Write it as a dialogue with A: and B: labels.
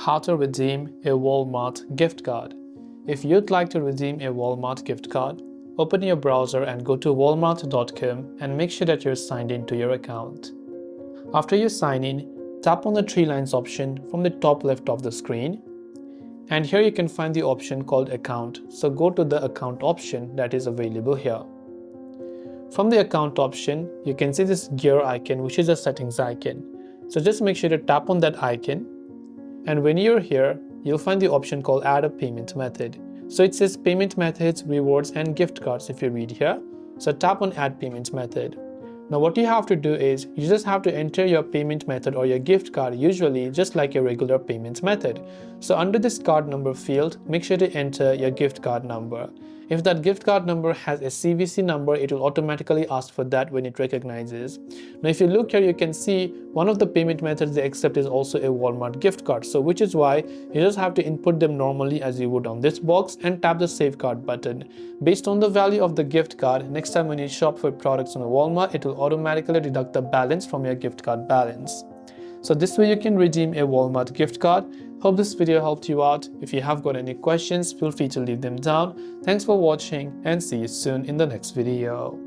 A: How to redeem a Walmart gift card. If you'd like to redeem a Walmart gift card, open your browser and go to walmart.com and make sure that you're signed into your account. After you sign in, tap on the three lines option from the top left of the screen. And here you can find the option called Account, so go to the Account option that is available here. From the Account option, you can see this gear icon, which is a settings icon. So just make sure to tap on that icon. And when you're here, you'll find the option called Add a Payment Method. So it says Payment Methods, Rewards and Gift Cards if you read here. So tap on Add Payment Method. Now what you have to do is, you just have to enter your payment method or your gift card usually just like a regular payment method. So under this card number field, make sure to enter your gift card number. If that gift card number has a CVC number, it will automatically ask for that when it recognizes. Now if you look here, you can see one of the payment methods they accept is also a Walmart gift card. So which is why you just have to input them normally as you would on this box and tap the Save Card button. Based on the value of the gift card, next time when you shop for products on a Walmart, it will automatically deduct the balance from your gift card balance. So this way you can redeem a Walmart gift card. Hope this video helped you out. If you have got any questions, feel free to leave them down. Thanks for watching and see you soon in the next video.